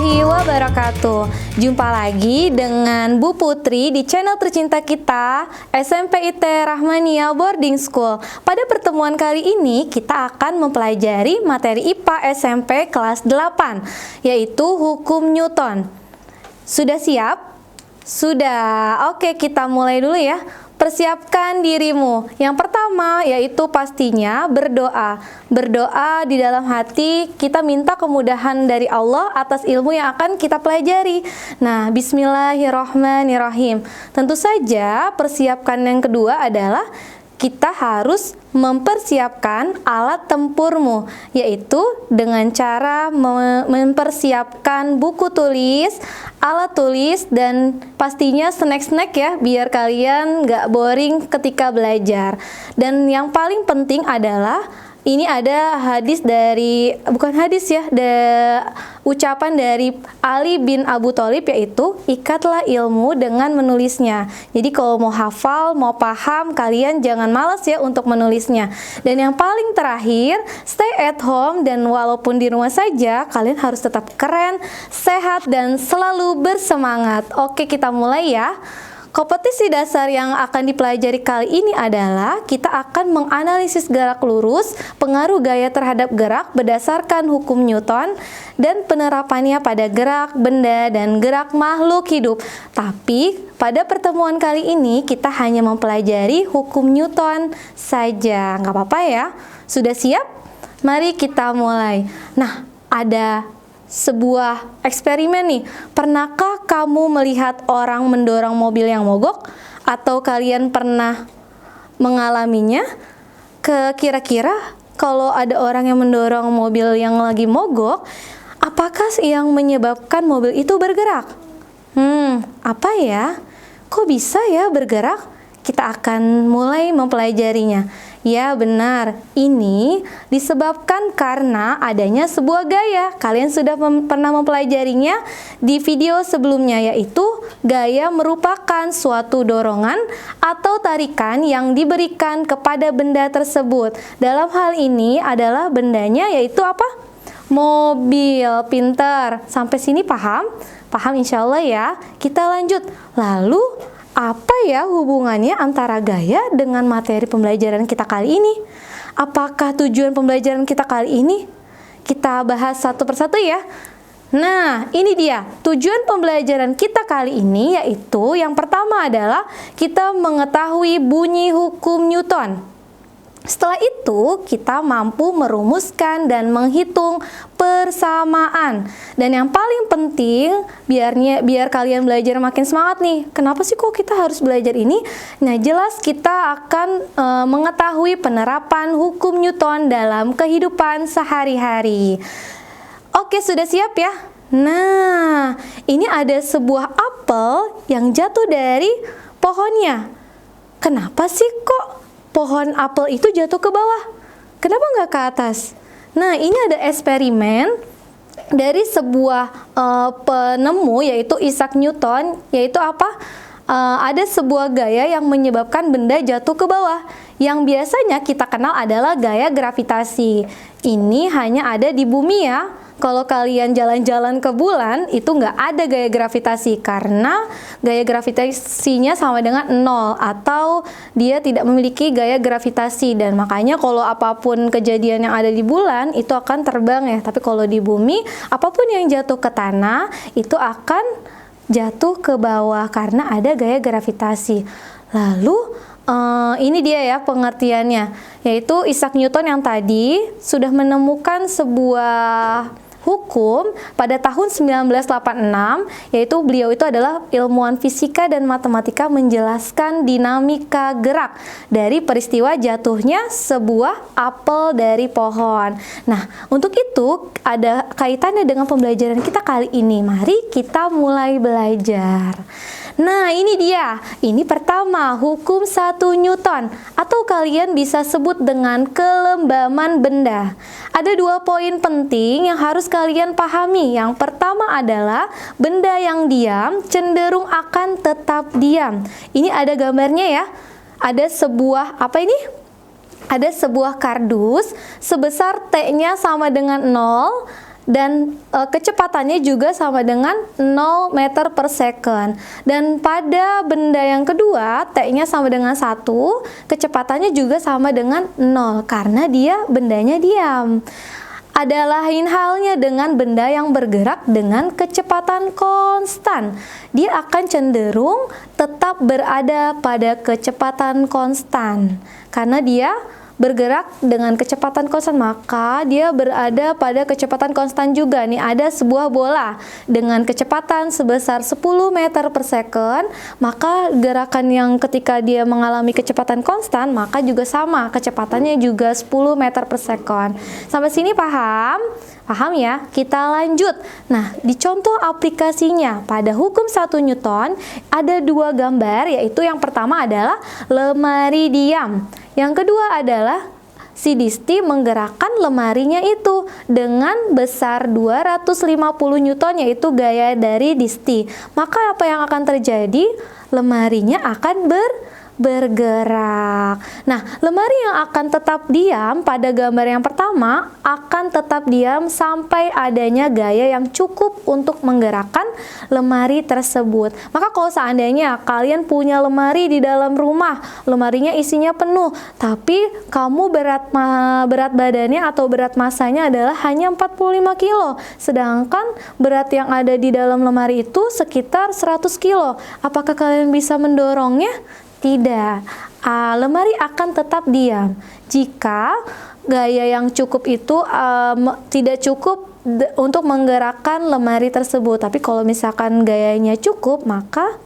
warahmatullahi wabarakatuh. Jumpa lagi dengan Bu Putri di channel tercinta kita, SMP IT Rahmania Boarding School. Pada pertemuan kali ini kita akan mempelajari materi IPA SMP kelas 8, yaitu Hukum Newton. Sudah siap? Sudah. Oke, kita mulai dulu ya. Persiapkan dirimu. Yang pertama yaitu pastinya berdoa. Berdoa di dalam hati, kita minta kemudahan dari Allah atas ilmu yang akan kita pelajari. Nah, bismillahirrahmanirrahim. Tentu saja persiapkan yang kedua adalah kita harus mempersiapkan alat tempurmu, yaitu dengan cara mempersiapkan buku tulis, alat tulis, dan pastinya snack-snack ya, biar kalian nggak boring ketika belajar. Dan yang paling penting adalah ini ada hadis dari, bukan hadis ya, ucapan dari Ali bin Abu Thalib, yaitu ikatlah ilmu dengan menulisnya. Jadi kalau mau hafal, mau paham, kalian jangan malas ya untuk menulisnya. Dan yang paling terakhir, stay at home, dan walaupun di rumah saja, kalian harus tetap keren, sehat, dan selalu bersemangat. Oke, kita mulai ya. Kompetisi dasar yang akan dipelajari kali ini adalah kita akan menganalisis gerak lurus, pengaruh gaya terhadap gerak berdasarkan hukum Newton, dan penerapannya pada gerak benda dan gerak makhluk hidup. Tapi pada pertemuan kali ini kita hanya mempelajari hukum Newton saja. Nggak apa-apa ya? Sudah siap? Mari kita mulai. Nah, ada sebuah eksperimen nih. Pernahkah kamu melihat orang mendorong mobil yang mogok? Atau kalian pernah mengalaminya? Kira-kira kalau ada orang yang mendorong mobil yang lagi mogok, apakah yang menyebabkan mobil itu bergerak? Apa ya? Kok bisa ya bergerak? Kita akan mulai mempelajarinya. Ya benar, ini disebabkan karena adanya sebuah gaya. Kalian sudah pernah mempelajarinya di video sebelumnya, yaitu gaya merupakan suatu dorongan atau tarikan yang diberikan kepada benda tersebut. Dalam hal ini adalah bendanya, yaitu apa? Mobil. Pinter. Sampai sini paham? Paham insya Allah ya. Kita lanjut. Lalu apa ya hubungannya antara gaya dengan materi pembelajaran kita kali ini? Apakah tujuan pembelajaran kita kali ini? Kita bahas satu persatu ya. Nah, ini dia tujuan pembelajaran kita kali ini, yaitu yang pertama adalah kita mengetahui bunyi hukum Newton. Setelah itu, kita mampu merumuskan dan menghitung persamaan. Dan yang paling penting, biar kalian belajar makin semangat nih. Kenapa sih kok kita harus belajar ini? Nah, jelas kita akan mengetahui penerapan hukum Newton dalam kehidupan sehari-hari. Oke, sudah siap ya? Nah, ini ada sebuah apel yang jatuh dari pohonnya. Kenapa sih kok pohon apel itu jatuh ke bawah? Kenapa nggak ke atas? Nah, ini ada eksperimen dari sebuah penemu, yaitu Isaac Newton, yaitu apa? Ada sebuah gaya yang menyebabkan benda jatuh ke bawah, yang biasanya kita kenal adalah gaya gravitasi. Ini hanya ada di bumi ya. Kalau kalian jalan-jalan ke bulan, itu nggak ada gaya gravitasi, karena gaya gravitasinya sama dengan 0, atau dia tidak memiliki gaya gravitasi. Dan makanya kalau apapun kejadian yang ada di bulan, itu akan terbang ya. Tapi kalau di bumi, apapun yang jatuh ke tanah, itu akan jatuh ke bawah karena ada gaya gravitasi. Lalu ini dia ya pengertiannya, yaitu Isaac Newton yang tadi sudah menemukan sebuah hukum pada tahun 1986, yaitu beliau itu adalah ilmuwan fisika dan matematika, menjelaskan dinamika gerak dari peristiwa jatuhnya sebuah apel dari pohon. Nah, untuk itu ada kaitannya dengan pembelajaran kita kali ini. Mari kita mulai belajar. Nah, ini dia. Ini pertama, hukum 1 Newton, atau kalian bisa sebut dengan kelembaman benda. Ada 2 poin penting yang harus kalian pahami. Yang pertama adalah benda yang diam cenderung akan tetap diam. Ini ada gambarnya ya. Ada sebuah, apa ini? Ada sebuah kardus sebesar T-nya sama dengan 0 dan kecepatannya juga sama dengan 0 meter per second. Dan pada benda yang kedua, T-nya sama dengan 1, kecepatannya juga sama dengan 0 karena dia bendanya diam. Ada lain halnya dengan benda yang bergerak dengan kecepatan konstan. Dia akan cenderung tetap berada pada kecepatan konstan. Karena dia bergerak dengan kecepatan konstan, maka dia berada pada kecepatan konstan juga. Nih ada sebuah bola dengan kecepatan sebesar 10 meter per second, maka gerakan yang ketika dia mengalami kecepatan konstan, maka juga sama, kecepatannya juga 10 meter per second. Sampai sini paham? Paham ya? Kita lanjut. Nah, di contoh aplikasinya pada hukum 1 Newton ada 2 gambar, yaitu yang pertama adalah lemari diam. Yang kedua adalah si Disti menggerakkan lemarinya itu dengan besar 250 Newton, yaitu gaya dari Disti. Maka apa yang akan terjadi? Lemarinya akan bergerak. Nah, lemari yang akan tetap diam pada gambar yang pertama akan tetap diam sampai adanya gaya yang cukup untuk menggerakkan lemari tersebut. Maka kalau seandainya kalian punya lemari di dalam rumah, lemarinya isinya penuh, tapi kamu berat badannya atau berat masanya adalah hanya 45 kilo, sedangkan berat yang ada di dalam lemari itu sekitar 100 kilo. Apakah kalian bisa mendorongnya? Tidak, lemari akan tetap diam jika gaya yang cukup itu tidak cukup untuk menggerakkan lemari tersebut. Tapi kalau misalkan gayanya cukup, maka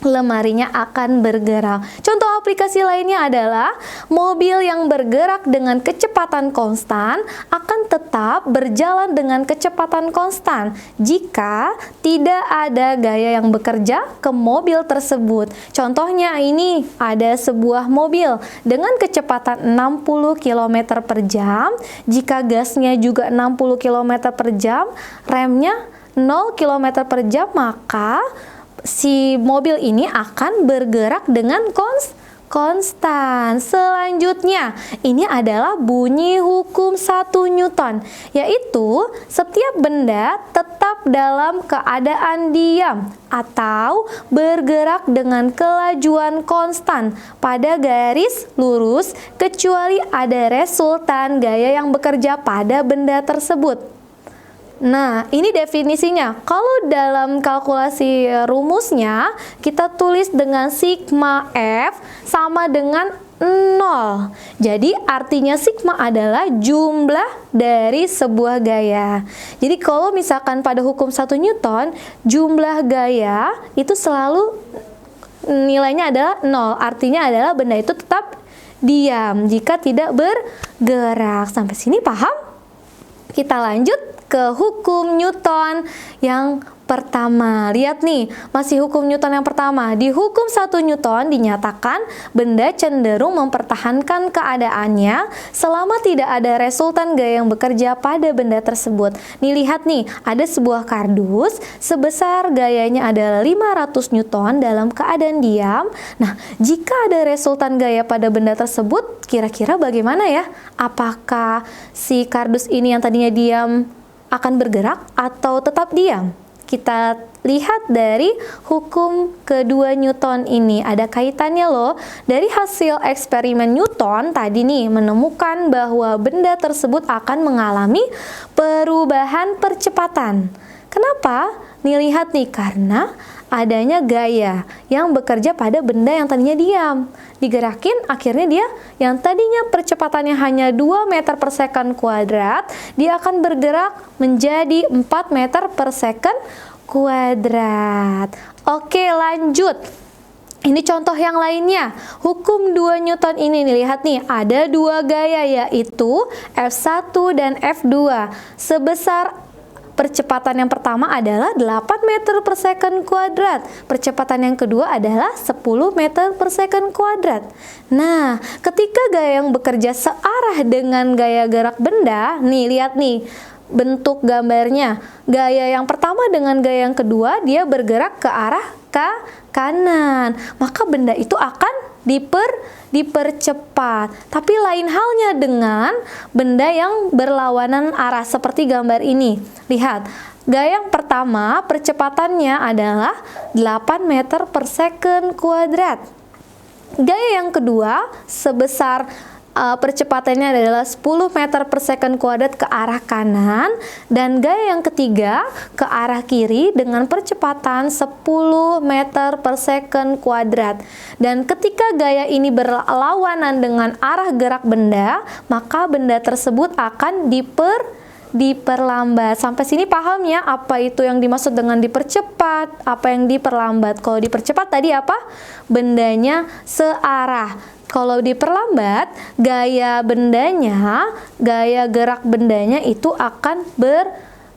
lemarinya akan bergerak. Contoh aplikasi lainnya adalah mobil yang bergerak dengan kecepatan konstan akan tetap berjalan dengan kecepatan konstan jika tidak ada gaya yang bekerja ke mobil tersebut. Contohnya ini ada sebuah mobil dengan kecepatan 60 km per jam. Jika gasnya juga 60 km per jam, remnya 0 km per jam, maka si mobil ini akan bergerak dengan konstan. Selanjutnya, ini adalah bunyi hukum 1 Newton, yaitu setiap benda tetap dalam keadaan diam atau bergerak dengan kelajuan konstan pada garis lurus kecuali ada resultan gaya yang bekerja pada benda tersebut. Nah, ini definisinya. Kalau dalam kalkulasi rumusnya, kita tulis dengan sigma F sama dengan 0. Jadi, artinya sigma adalah jumlah dari sebuah gaya. Jadi, kalau misalkan pada hukum 1 Newton, jumlah gaya itu selalu nilainya adalah 0. Artinya adalah benda itu tetap diam jika tidak bergerak. Sampai sini paham? Kita lanjut ke hukum Newton yang pertama. Lihat nih, masih hukum Newton yang pertama. Di hukum 1 Newton dinyatakan benda cenderung mempertahankan keadaannya selama tidak ada resultan gaya yang bekerja pada benda tersebut. Nih lihat nih, ada sebuah kardus sebesar gayanya adalah 500 Newton dalam keadaan diam. Nah, jika ada resultan gaya pada benda tersebut, kira-kira bagaimana ya? Apakah si kardus ini yang tadinya diam akan bergerak atau tetap diam? Kita lihat dari hukum kedua Newton ini, ada kaitannya loh. Dari hasil eksperimen Newton tadi nih menemukan bahwa benda tersebut akan mengalami perubahan percepatan. Kenapa? Nih lihat nih, karena adanya gaya yang bekerja pada benda yang tadinya diam. Digerakin, akhirnya dia yang tadinya percepatannya hanya 2 meter per second kuadrat, dia akan bergerak menjadi 4 meter per second kuadrat. Oke, lanjut. Ini contoh yang lainnya. Hukum 2 Newton ini nih, lihat nih, ada 2 gaya, yaitu F1 dan F2. Sebesar percepatan yang pertama adalah 8 meter per second kuadrat. Percepatan yang kedua adalah 10 meter per second kuadrat. Nah, ketika gaya yang bekerja searah dengan gaya gerak benda, nih lihat nih bentuk gambarnya. Gaya yang pertama dengan gaya yang kedua, dia bergerak ke arah kanan, maka benda itu akan dipercepat. Tapi lain halnya dengan benda yang berlawanan arah seperti gambar ini. Lihat, gaya yang pertama percepatannya adalah 8 meter per second kuadrat. Gaya yang kedua sebesar percepatannya adalah 10 meter per second kuadrat ke arah kanan, dan gaya yang ketiga ke arah kiri dengan percepatan 10 meter per second kuadrat. Dan ketika gaya ini berlawanan dengan arah gerak benda, maka benda tersebut akan diperlambat. Sampai sini paham ya apa itu yang dimaksud dengan dipercepat, apa yang diperlambat. Kalau dipercepat tadi apa? Bendanya searah. Kalau diperlambat, gaya gerak bendanya itu akan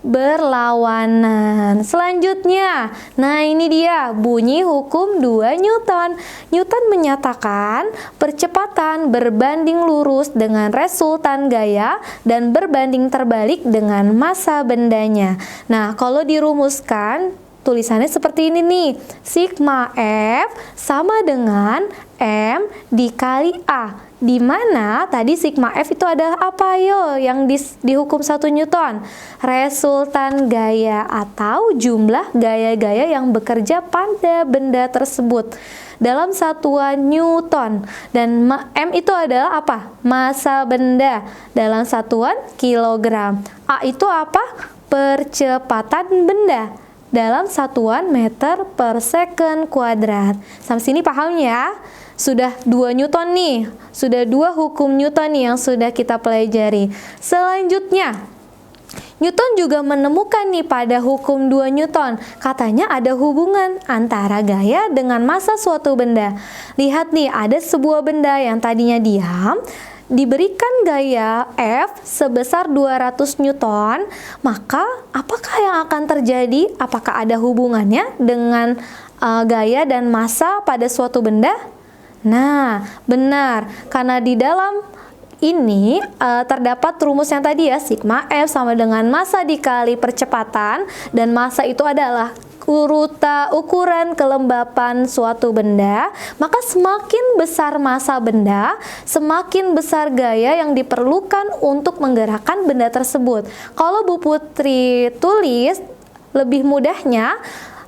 berlawanan. Selanjutnya, nah ini dia bunyi hukum 2 Newton. Newton menyatakan percepatan berbanding lurus dengan resultan gaya dan berbanding terbalik dengan massa bendanya. Nah, kalau dirumuskan tulisannya seperti ini nih, sigma F sama dengan M dikali A, di mana tadi sigma F itu adalah apa yo yang di hukum 1 Newton? Resultan gaya atau jumlah gaya-gaya yang bekerja pada benda tersebut dalam satuan Newton. Dan M itu adalah apa? Massa benda dalam satuan kilogram. A itu apa? Percepatan benda dalam satuan meter per second kuadrat. Sampai sini paham ya? Sudah 2 Newton nih, sudah 2 hukum Newton nih yang sudah kita pelajari. Selanjutnya, Newton juga menemukan nih pada hukum 2 Newton, katanya ada hubungan antara gaya dengan massa suatu benda. Lihat nih, ada sebuah benda yang tadinya diam, diberikan gaya F sebesar 200 Newton, maka apakah yang akan terjadi? Apakah ada hubungannya dengan gaya dan massa pada suatu benda? Nah, benar, karena di dalam ini terdapat rumus yang tadi ya, sigma F sama dengan massa dikali percepatan, dan massa itu adalah ukuran kelembapan suatu benda. Maka semakin besar massa benda, semakin besar gaya yang diperlukan untuk menggerakkan benda tersebut. Kalau Bu Putri tulis lebih mudahnya,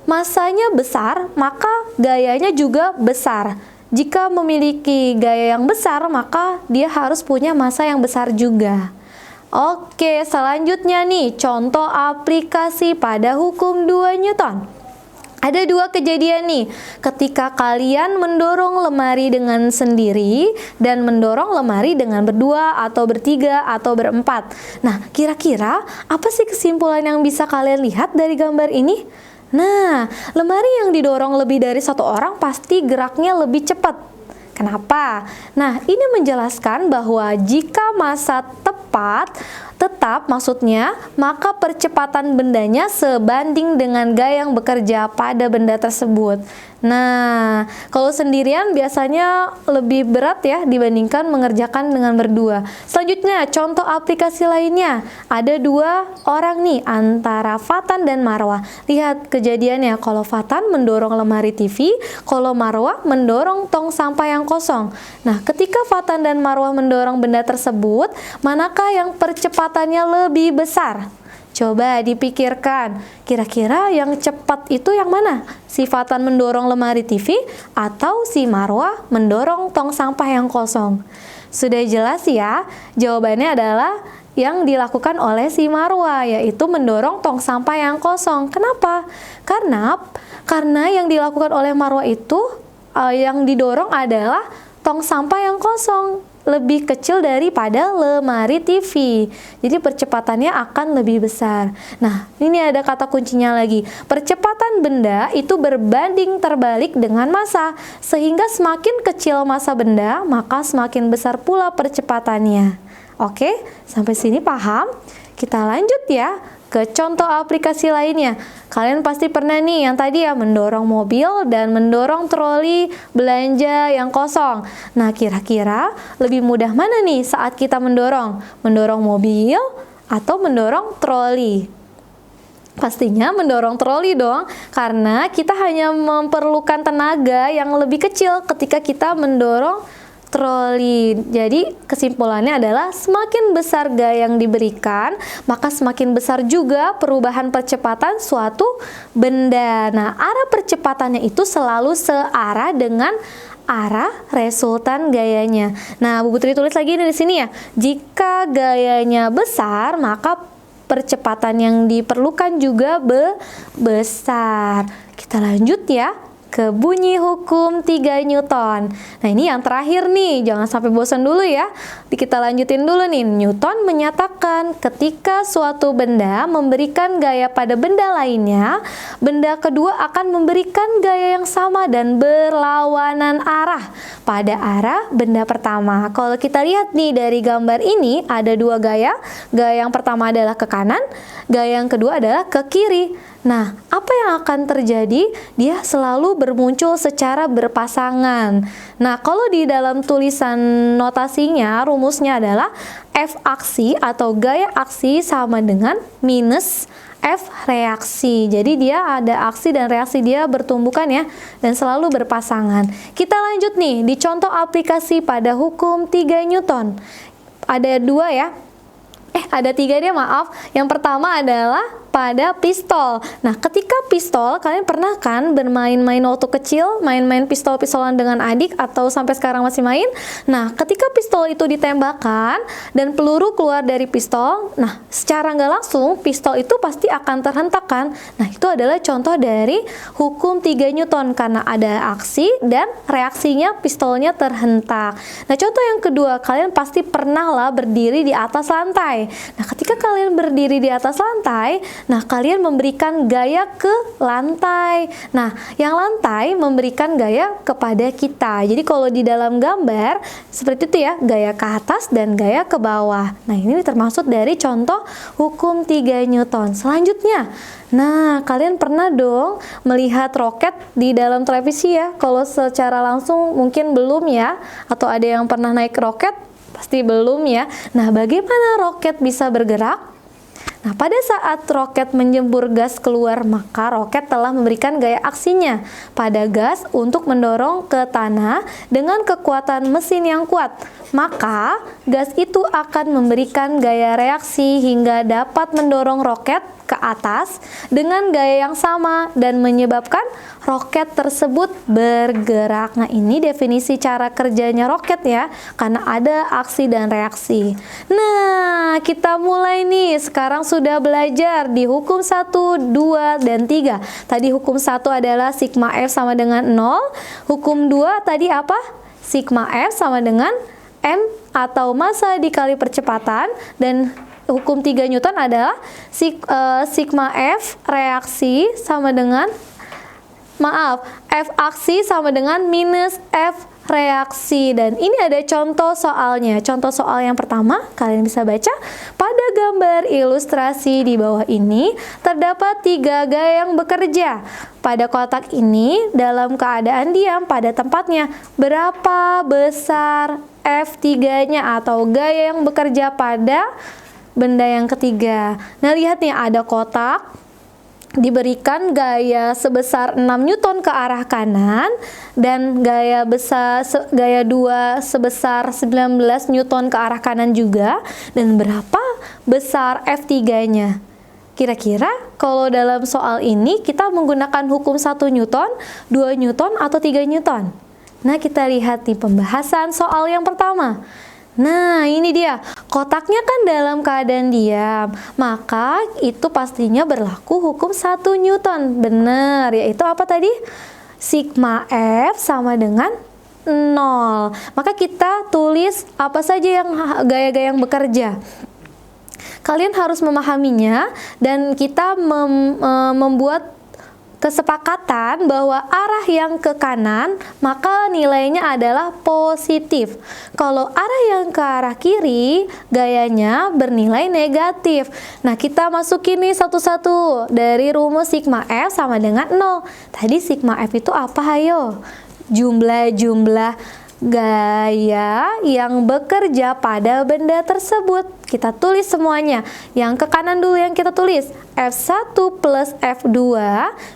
massanya besar, maka gayanya juga besar. Jika memiliki gaya yang besar, maka dia harus punya massa yang besar juga. Oke, selanjutnya nih, contoh aplikasi pada hukum 2 Newton. Ada 2 kejadian nih, ketika kalian mendorong lemari dengan sendiri dan mendorong lemari dengan berdua atau bertiga atau berempat. Nah, kira-kira apa sih kesimpulan yang bisa kalian lihat dari gambar ini? Nah, lemari yang didorong lebih dari 1 orang pasti geraknya lebih cepat. Kenapa? Nah, ini menjelaskan bahwa jika massa tetap maksudnya, maka percepatan bendanya sebanding dengan gaya yang bekerja pada benda tersebut. Nah, kalau sendirian biasanya lebih berat ya dibandingkan mengerjakan dengan berdua. Selanjutnya, contoh aplikasi lainnya. Ada 2 orang nih antara Fatan dan Marwah. Lihat kejadiannya, kalau Fatan mendorong lemari TV, kalau Marwah mendorong tong sampah yang kosong. Nah, ketika Fatan dan Marwah mendorong benda tersebut, manakah yang percepatannya lebih besar? Coba dipikirkan, kira-kira yang cepat itu yang mana? Si Fatan mendorong lemari TV atau si Marwah mendorong tong sampah yang kosong? Sudah jelas ya, jawabannya adalah yang dilakukan oleh si Marwah, yaitu mendorong tong sampah yang kosong. Kenapa? Karena yang dilakukan oleh Marwah itu, yang didorong adalah tong sampah yang kosong, lebih kecil daripada lemari TV. Jadi percepatannya akan lebih besar. Nah, ini ada kata kuncinya lagi. Percepatan benda itu berbanding terbalik dengan massa. Sehingga semakin kecil massa benda, maka semakin besar pula percepatannya. Oke, sampai sini paham? Kita lanjut ya ke contoh aplikasi lainnya. Kalian pasti pernah nih yang tadi ya, mendorong mobil dan mendorong troli belanja yang kosong. Nah, kira-kira lebih mudah mana nih saat kita mendorong? Mendorong mobil atau mendorong troli? Pastinya mendorong troli dong, karena kita hanya memerlukan tenaga yang lebih kecil ketika kita mendorong troli. Jadi kesimpulannya adalah semakin besar gaya yang diberikan, maka semakin besar juga perubahan percepatan suatu benda. Nah, arah percepatannya itu selalu searah dengan arah resultan gayanya. Nah, Bu Putri tulis lagi di sini ya. Jika gayanya besar, maka percepatan yang diperlukan juga besar. Kita lanjut ya ke bunyi hukum 3 Newton. Nah, ini yang terakhir nih, jangan sampai bosan dulu ya. Kita lanjutin dulu nih. Newton menyatakan ketika suatu benda memberikan gaya pada benda lainnya, benda kedua akan memberikan gaya yang sama dan berlawanan arah pada arah benda pertama. Kalau kita lihat nih dari gambar ini, ada dua gaya. Gaya yang pertama adalah ke kanan, gaya yang kedua adalah ke kiri. Nah, apa yang akan terjadi? Dia selalu bermuncul secara berpasangan. Nah, kalau di dalam tulisan notasinya, rumusnya adalah F aksi atau gaya aksi sama dengan minus F reaksi. Jadi dia ada aksi dan reaksi, dia bertumbukan ya, dan selalu berpasangan. Kita lanjut nih, di contoh aplikasi pada hukum 3 Newton. Ada dua ya. Ada tiga deh, maaf. Yang pertama adalah pada pistol. Nah, ketika pistol, kalian pernah kan bermain-main waktu kecil, main-main pistol-pistolan dengan adik atau sampai sekarang masih main? Nah, ketika pistol itu ditembakkan dan peluru keluar dari pistol, nah, secara nggak langsung pistol itu pasti akan terhentakkan. Nah, itu adalah contoh dari hukum 3 Newton karena ada aksi dan reaksinya pistolnya terhentak. Nah, contoh yang kedua, kalian pasti pernah lah berdiri di atas lantai. Nah, ketika kalian berdiri di atas lantai, nah, kalian memberikan gaya ke lantai. Nah, yang lantai memberikan gaya kepada kita. Jadi kalau di dalam gambar seperti itu ya, gaya ke atas dan gaya ke bawah. Nah, ini termasuk dari contoh hukum 3 Newton. Selanjutnya, nah, kalian pernah dong melihat roket di dalam televisi ya? Kalau secara langsung mungkin belum ya, atau ada yang pernah naik roket? Pasti belum ya. Nah, bagaimana roket bisa bergerak? Nah, pada saat roket menjembur gas keluar, maka roket telah memberikan gaya aksinya pada gas untuk mendorong ke tanah dengan kekuatan mesin yang kuat. Maka, gas itu akan memberikan gaya reaksi hingga dapat mendorong roket ke atas dengan gaya yang sama dan menyebabkan roket tersebut bergerak. Nah, ini definisi cara kerjanya roket ya, karena ada aksi dan reaksi. Nah, kita mulai nih. Sekarang sudah belajar di hukum 1, 2, dan 3. Tadi hukum 1 adalah sigma F sama dengan 0. Hukum 2 tadi apa? Sigma F sama dengan M atau massa dikali percepatan, dan hukum 3 Newton adalah sigma F reaksi sama dengan F aksi sama dengan minus F reaksi. Dan ini ada contoh soalnya. Contoh soal yang pertama, kalian bisa baca pada gambar ilustrasi di bawah ini terdapat 3 gaya yang bekerja. Pada kotak ini dalam keadaan diam pada tempatnya. Berapa besar F3-nya atau gaya yang bekerja pada benda yang ketiga? Nah, lihat nih, ada kotak diberikan gaya sebesar 6 Newton ke arah kanan dan gaya 2 sebesar 19 Newton ke arah kanan juga. Dan berapa besar F3-nya? Kira-kira kalau dalam soal ini kita menggunakan hukum 1 Newton, 2 Newton, atau 3 Newton? Nah, kita lihat nih pembahasan soal yang pertama. Nah, ini dia. Kotaknya kan dalam keadaan diam. Maka itu pastinya berlaku hukum 1 Newton. Benar, yaitu apa tadi? Sigma F sama dengan 0. Maka kita tulis apa saja yang gaya-gaya yang bekerja. Kalian harus memahaminya dan kita membuat kesepakatan bahwa arah yang ke kanan maka nilainya adalah positif. Kalau arah yang ke arah kiri gayanya bernilai negatif. Nah, kita masukin nih satu-satu dari rumus sigma F sama dengan 0. Tadi sigma F itu apa? Ayo, jumlah gaya yang bekerja pada benda tersebut. Kita tulis semuanya. Yang ke kanan dulu yang kita tulis, F1 plus F2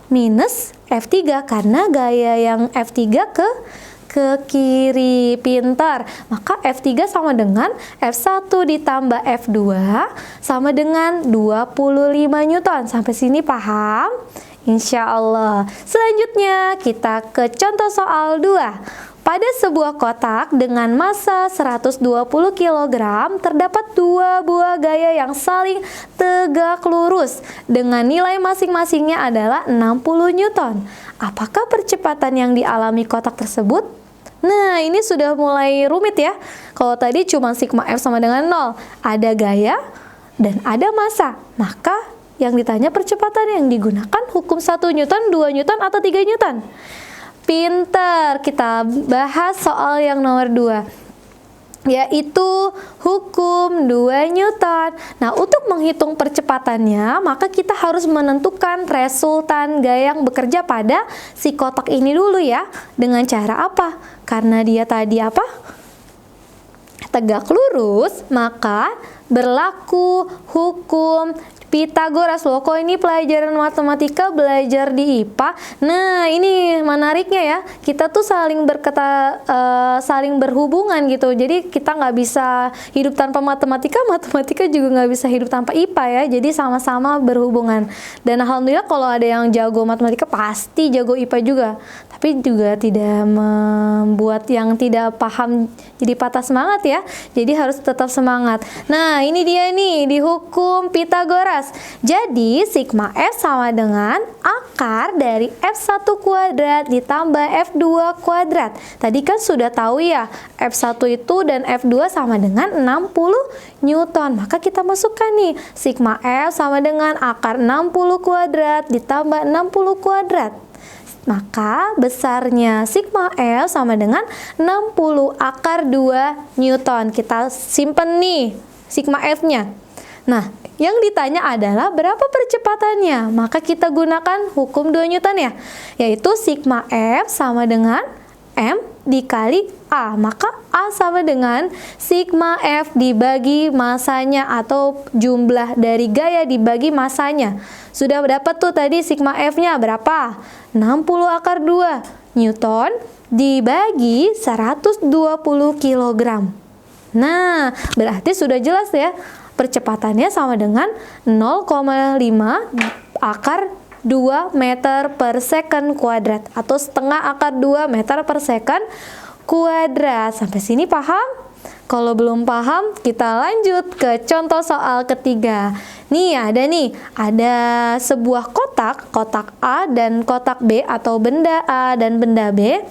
minus F3, karena gaya yang F3 ke kiri. Pintar. Maka F3 sama dengan F1 ditambah F2 sama dengan 25 Newton. Sampai sini paham? Insya Allah. Selanjutnya kita ke contoh soal 2. Pada sebuah kotak dengan massa 120 kg terdapat dua buah gaya yang saling tegak lurus dengan nilai masing-masingnya adalah 60 Newton. Apakah percepatan yang dialami kotak tersebut? Nah, ini sudah mulai rumit ya. Kalau tadi cuma sigma F sama dengan 0, ada gaya dan ada massa. Maka yang ditanya percepatan yang digunakan hukum 1 Newton, 2 Newton, atau 3 Newton? Pinter, kita bahas soal yang nomor 2, yaitu hukum 2 Newton. Nah, untuk menghitung percepatannya, maka kita harus menentukan resultan gaya yang bekerja pada si kotak ini dulu ya. Dengan cara apa? Karena dia tadi apa? Tegak lurus, maka berlaku hukum Pitagoras. Loh, kok ini pelajaran matematika belajar di IPA? Nah, ini menariknya ya. Kita tuh saling berhubungan gitu. Jadi kita nggak bisa hidup tanpa matematika, matematika juga nggak bisa hidup tanpa IPA ya. Jadi sama-sama berhubungan. Dan alhamdulillah kalau ada yang jago matematika pasti jago IPA juga. Tapi juga tidak membuat yang tidak paham jadi patah semangat ya. Jadi harus tetap semangat. Nah, ini dia nih di hukum Pitagoras. Jadi sigma F sama dengan akar dari F1 kuadrat ditambah F2 kuadrat. Tadi kan sudah tahu ya, F1 itu dan F2 sama dengan 60 Newton. Maka kita masukkan nih, sigma F sama dengan akar 60 kuadrat ditambah 60 kuadrat. Maka besarnya sigma F sama dengan 60 akar 2 Newton. Kita simpen nih sigma F-nya. Nah, yang ditanya adalah berapa percepatannya. Maka kita gunakan hukum 2 Newton ya, yaitu sigma F sama dengan M dikali A. Maka A sama dengan sigma F dibagi masanya, atau jumlah dari gaya dibagi masanya. Sudah dapat tuh tadi sigma F-nya berapa? 60 akar 2 Newton dibagi 120 kg. Nah, berarti sudah jelas ya. Percepatannya sama dengan 0,5 akar 2 meter per second kuadrat, atau setengah akar 2 meter per second kuadrat. Sampai sini paham? Kalau belum paham, kita lanjut ke contoh soal ketiga. Nih ada sebuah kotak A dan kotak B, atau benda A dan benda B.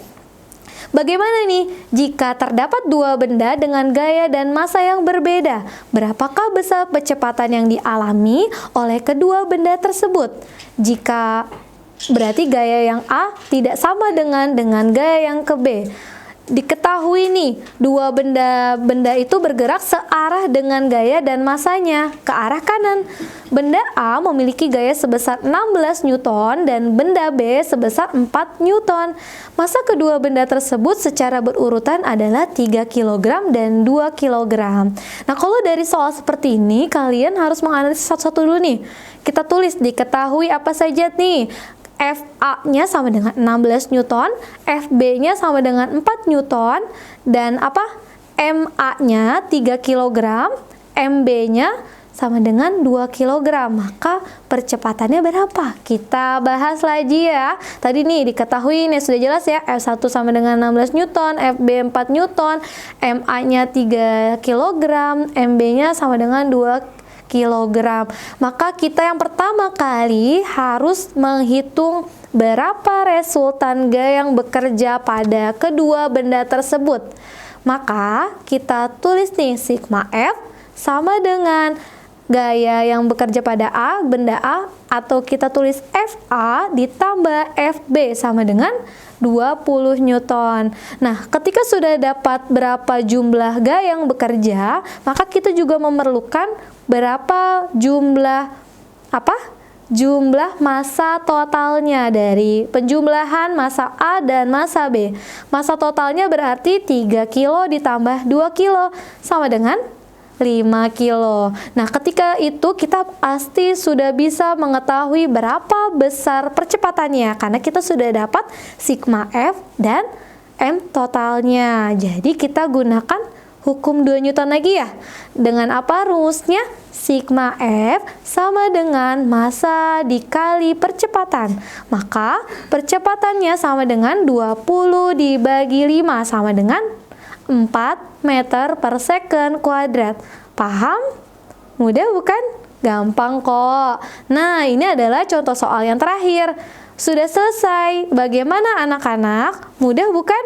Bagaimana nih jika terdapat dua benda dengan gaya dan massa yang berbeda? Berapakah besar percepatan yang dialami oleh kedua benda tersebut? Jika berarti gaya yang A tidak sama dengan gaya yang ke B. Diketahui nih, dua benda itu bergerak searah dengan gaya dan massanya ke arah kanan. Benda A memiliki gaya sebesar 16 Newton dan benda B sebesar 4 Newton. Massa kedua benda tersebut secara berurutan adalah 3 kg dan 2 kg. Nah, kalau dari soal seperti ini, kalian harus menganalisis satu-satu dulu nih. Kita tulis, diketahui apa saja nih. FA-nya sama dengan 16 Newton, FB-nya sama dengan 4 Newton, dan MA-nya 3 kg, MB-nya sama dengan 2 kg. Maka percepatannya berapa? Kita bahas lagi ya. Tadi nih diketahui nih sudah jelas ya, F1 sama dengan 16 Newton, FB 4 Newton, MA-nya 3 kg, MB-nya sama dengan 2 kilogram. Maka kita yang pertama kali harus menghitung berapa resultan gaya yang bekerja pada kedua benda tersebut. Maka kita tulis nih, sigma F sama dengan gaya yang bekerja pada A, benda A, atau kita tulis FA ditambah FB sama dengan 20 Newton. Nah, ketika sudah dapat berapa jumlah gaya yang bekerja, maka kita juga memerlukan berapa jumlah jumlah massa totalnya dari penjumlahan massa A dan massa B. Massa totalnya berarti 3 kilo ditambah 2 kilo sama dengan 5 kilo. Nah, ketika itu kita pasti sudah bisa mengetahui berapa besar percepatannya karena kita sudah dapat sigma F dan M totalnya. Jadi kita gunakan hukum 2 Newton lagi ya. Dengan apa rumusnya? Sigma F sama dengan massa dikali percepatan. Maka percepatannya sama dengan 20 dibagi 5 sama dengan 4 meter per second kuadrat. Paham? Mudah bukan? Gampang kok. Nah, ini adalah contoh soal yang terakhir. Sudah selesai. Bagaimana anak-anak? Mudah bukan?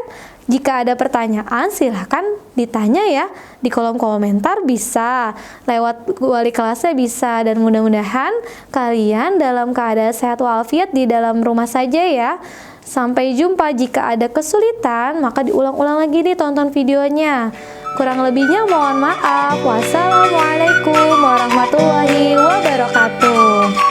Jika ada pertanyaan, silahkan ditanya ya. Di kolom komentar bisa, lewat wali kelasnya bisa. Dan mudah-mudahan kalian dalam keadaan sehat walafiat di dalam rumah saja ya. Sampai jumpa. Jika ada kesulitan, maka diulang-ulang lagi nih tonton videonya. Kurang lebihnya mohon maaf. Wassalamualaikum warahmatullahi wabarakatuh.